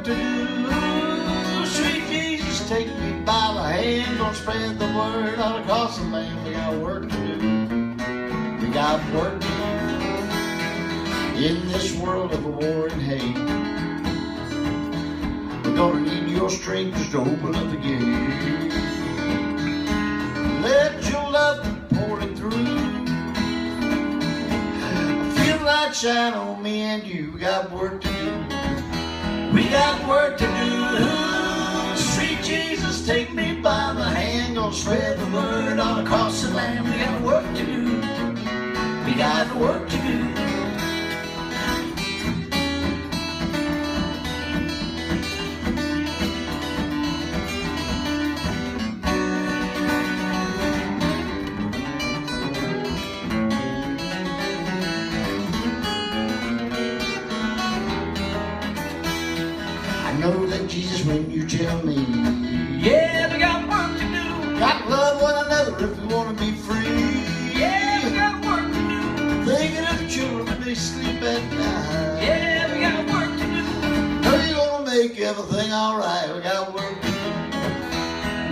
to do. Sweet Jesus, take me by the hand, gonna spread the word all across the land. We got work to do. We got work to do in this world of war and hate. We're gonna need your strength just to open up the gate. Let your love pour it through. Feel light shine on me and you. We got work to do. We got work to do. Sweet Jesus, take me by the hand, gonna spread the word all across the land. We got work to do. We got work to do. I know that Jesus, when you tell me, Yeah, we got work to do. got love one another if we want to be free. Yeah, we got work to do. Thinking of the children when they sleep at night. Yeah, we got work to do. Know you're gonna make everything alright. We got work to do.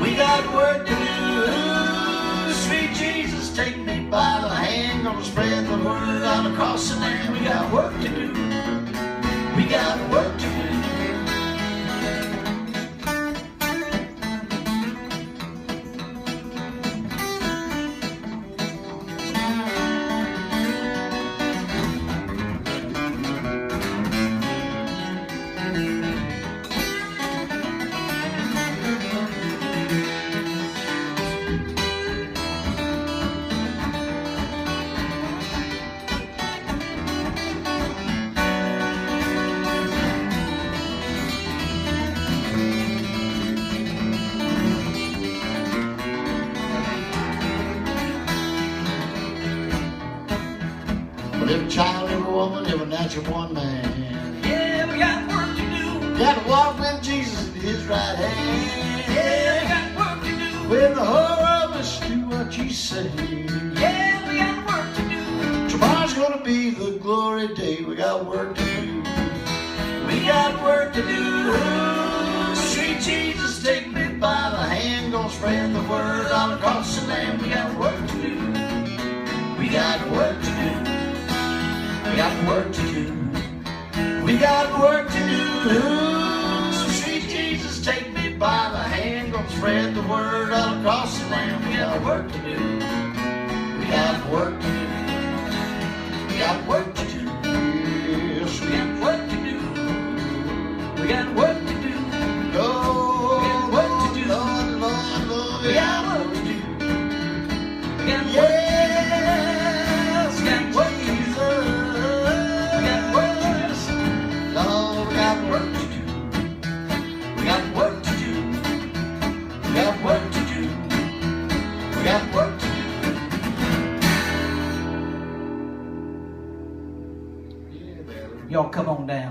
We got work to do. Sweet Jesus, take me by the hand, gonna spread the word all across the land. We got work to do. We got work to do. But every child, every woman, every natural one man, Yeah, we got work to do. got to walk with Jesus in his right hand. Yeah, we got work to do. When the whole of us do what you say. Yeah, we got work to do. Tomorrow's gonna be the glory day. We got work to do. We got work to do. Sweet Jesus, take me by the hand, gonna spread the word all across the land. We got work to do. We got work to do. We got work to do. We got work to do. Sweet Jesus, take me by the hand, gonna spread the word all across the land. We got work to do. We got work to do. We got work to do. Yes, We got work to do. We got work to do. Lord, We got work to do. Lord, Lord, Lord, We got work to do. We got work to do. yes, We got work to do. We got work to do. Lord, we We got work to do. We got work to do. We got work to do. We got work to do. yeah, baby. Y'all come on down.